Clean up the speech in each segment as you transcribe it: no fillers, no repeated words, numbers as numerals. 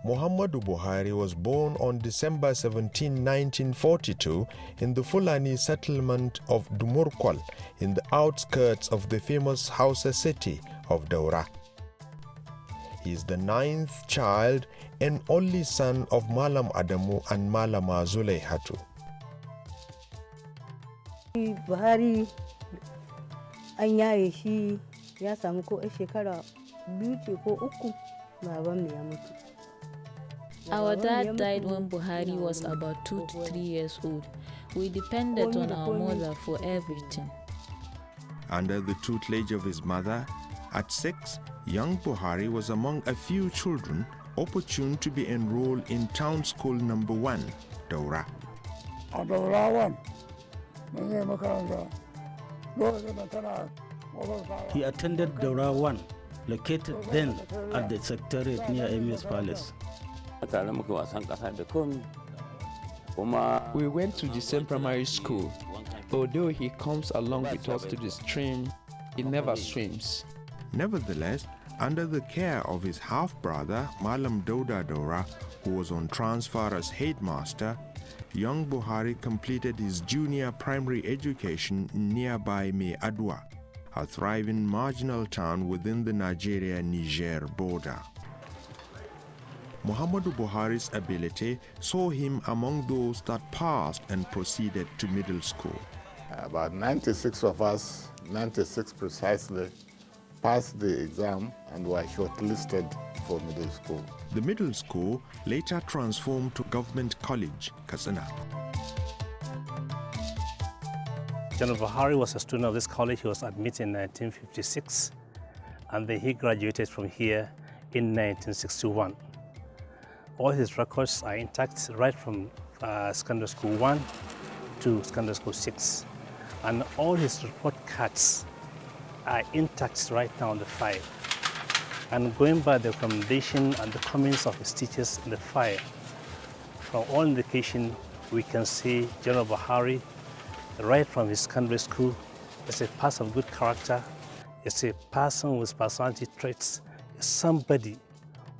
Muhammadu Buhari was born on December 17, 1942 in the Fulani settlement of Dumurkwal in the outskirts of the famous Hausa city of Daura. He is the 9th child and only son of Malam Adamu and Malama Zulaihatu. Buhari an yaye shi ya samu ko shekara biyu ce ko uku baban ya mutu. Our dad died when Buhari was about 2 to 3 years old. We depended on our mother for everything. Under the tutelage of his mother, at 6, young Buhari was among a few children opportune to be enrolled in Town School Number 1, Daura. He attended Daura 1, located then at the Secretariat near Emir's Palace. We went to the same primary school. Although he comes along with us to the stream, he never swims. Nevertheless, under the care of his half-brother, Malam Dauda Daura, who was on transfer as headmaster, young Buhari completed his junior primary education in nearby Me Adwa, a thriving marginal town within the Nigeria-Niger border. Muhammadu Buhari's ability saw him among those that passed and proceeded to middle school. About 96 of us, 96 precisely, passed the exam and were shortlisted for middle school. The middle school later transformed to Government College, Katsina. General Buhari was a student of this college. He was admitted in 1956, and then he graduated from here in 1961. All his records are intact right from secondary school 1 to secondary school 6. And all his report cards are intact right now on the file. And going by the recommendation and the comments of his teachers in the file, from all indication, we can see General Buhari, right from his secondary school, is a person of good character, is a person with personality traits, is somebody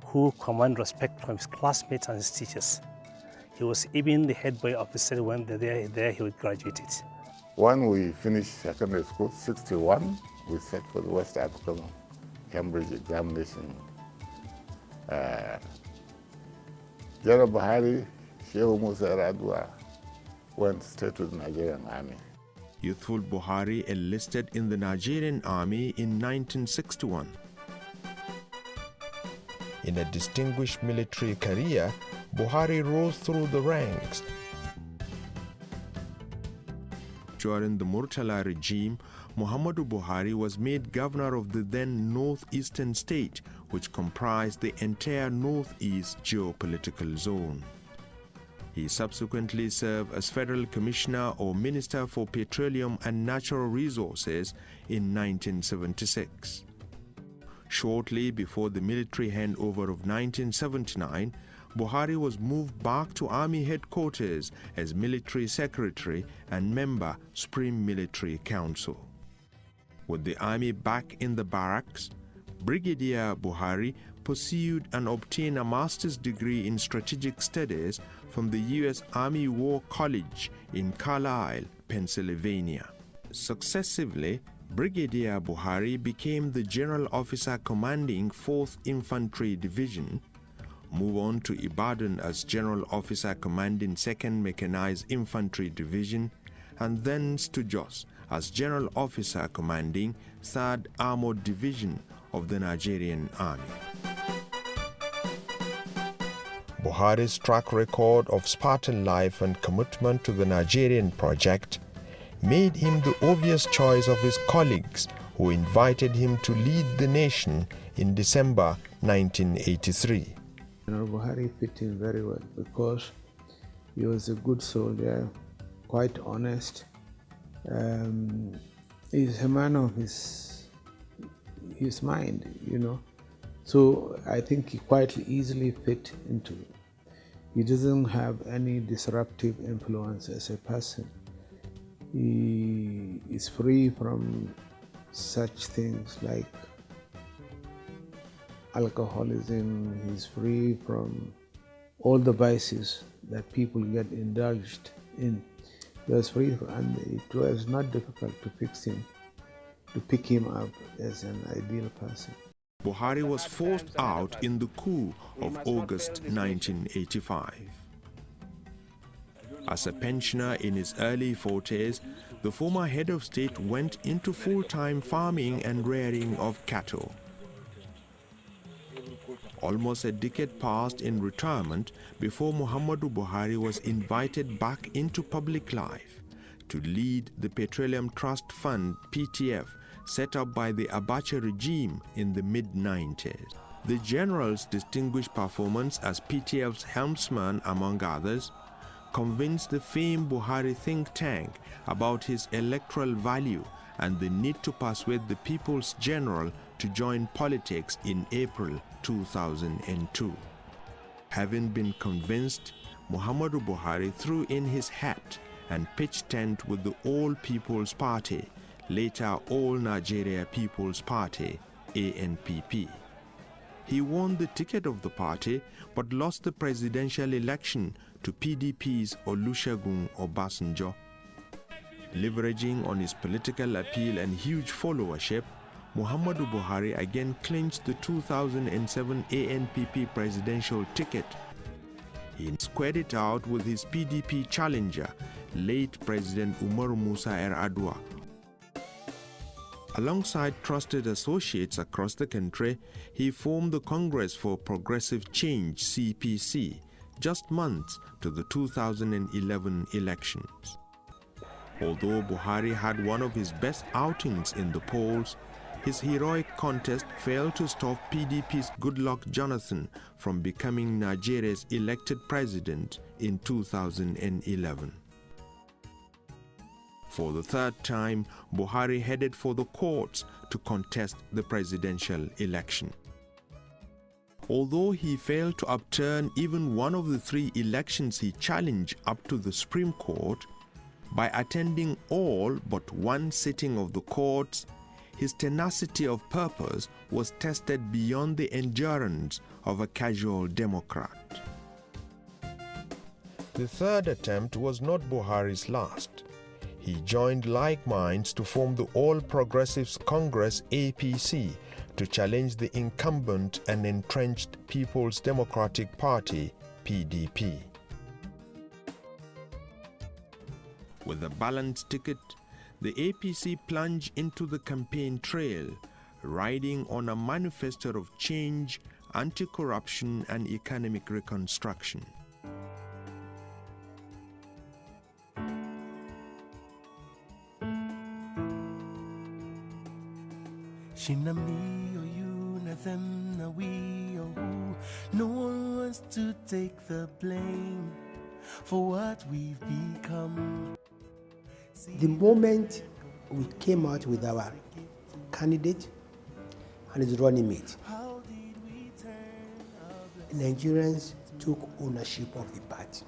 who commands respect from his classmates and his teachers. He was even the head boy officer when there he would graduate it. When we finished secondary school, 61, we set for the West African Cambridge examination. General Buhari, Shehu Musa Radwa, went straight to the Nigerian Army. Youthful Buhari enlisted in the Nigerian Army in 1961. In a distinguished military career, Buhari rose through the ranks. During the Murtala regime, Muhammadu Buhari was made governor of the then northeastern state, which comprised the entire northeast geopolitical zone. He subsequently served as Federal Commissioner or Minister for Petroleum and Natural Resources in 1976. Shortly before the military handover of 1979, Buhari was moved back to Army headquarters as Military Secretary and member Supreme Military Council. With the Army back in the barracks, Brigadier Buhari pursued and obtained a master's degree in strategic studies from the U.S. Army War College in Carlisle, Pennsylvania. Successively, Brigadier Buhari became the General Officer commanding 4th Infantry Division, moved on to Ibadan as General Officer commanding 2nd Mechanized Infantry Division, and thence to Jos as General Officer commanding 3rd Armored Division of the Nigerian Army. Buhari's track record of Spartan life and commitment to the Nigerian project made him the obvious choice of his colleagues who invited him to lead the nation in December 1983. General Buhari fit in very well because he was a good soldier, quite honest. He's a man of his mind, you know. So I think he quite easily fit into it. He doesn't have any disruptive influence as a person. He is free from such things like alcoholism, he's free from all the vices that people get indulged in. He was free, and it was not difficult to pick him up as an ideal person. Buhari was forced out in the coup of August 1985. As a pensioner in his early 40s, the former head of state went into full-time farming and rearing of cattle. Almost a decade passed in retirement before Muhammadu Buhari was invited back into public life to lead the Petroleum Trust Fund, PTF, set up by the Abacha regime in the mid-90s. The general's distinguished performance as PTF's helmsman, among others, convinced the famed Buhari think tank about his electoral value and the need to persuade the people's general to join politics in April 2002. Having been convinced, Muhammadu Buhari threw in his hat and pitched tent with the All People's Party, later All Nigeria People's Party, ANPP. He won the ticket of the party but lost the presidential election to PDP's Olusegun Obasanjo. Leveraging on his political appeal and huge followership, Muhammadu Buhari again clinched the 2007 ANPP presidential ticket. He squared it out with his PDP challenger, late President Umaru Musa Yar'Adua. Alongside trusted associates across the country, he formed the Congress for Progressive Change, CPC, just months to the 2011 elections. Although Buhari had one of his best outings in the polls, his heroic contest failed to stop PDP's Goodluck Jonathan from becoming Nigeria's elected president in 2011. For the third time, Buhari headed for the courts to contest the presidential election. Although he failed to upturn even one of the three elections he challenged up to the Supreme Court, by attending all but one sitting of the courts, his tenacity of purpose was tested beyond the endurance of a casual Democrat. The third attempt was not Buhari's last. He joined like minds to form the All Progressives Congress, APC, to challenge the incumbent and entrenched People's Democratic Party, PDP. With a balanced ticket, the APC plunged into the campaign trail, riding on a manifesto of change, anti-corruption and economic reconstruction. No one wants to take the blame for what we've become. The moment we came out with our candidate and his running mate, Nigerians took ownership of the party,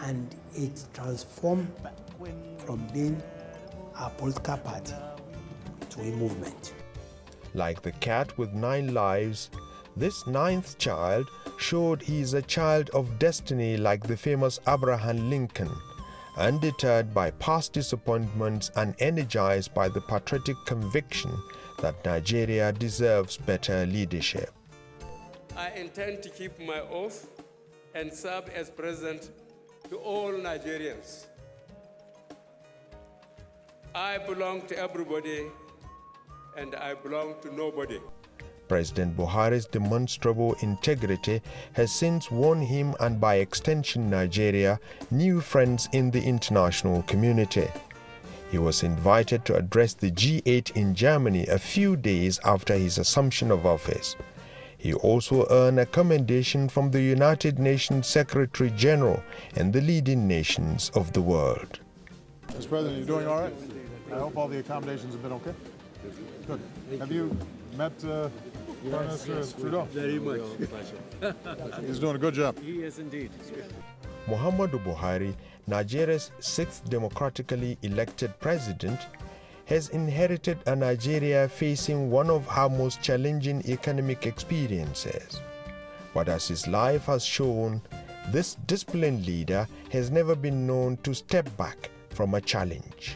and it transformed from being a political party to a movement. Like the cat with 9 lives, this 9th child showed he is a child of destiny like the famous Abraham Lincoln, undeterred by past disappointments and energized by the patriotic conviction that Nigeria deserves better leadership. I intend to keep my oath and serve as president to all Nigerians. I belong to everybody and I belong to nobody. President Buhari's demonstrable integrity has since won him, and by extension Nigeria, new friends in the international community. He was invited to address the G8 in Germany a few days after his assumption of office. He also earned a commendation from the United Nations Secretary General and the leading nations of the world. Mr. President, you're doing all right? I hope all the accommodations have been okay? Good. Have you met Prime Minister Trudeau? Very much. He's doing a good job. He is indeed. Muhammadu Buhari, Nigeria's 6th democratically elected president, has inherited a Nigeria facing one of her most challenging economic experiences. But as his life has shown, this disciplined leader has never been known to step back from a challenge.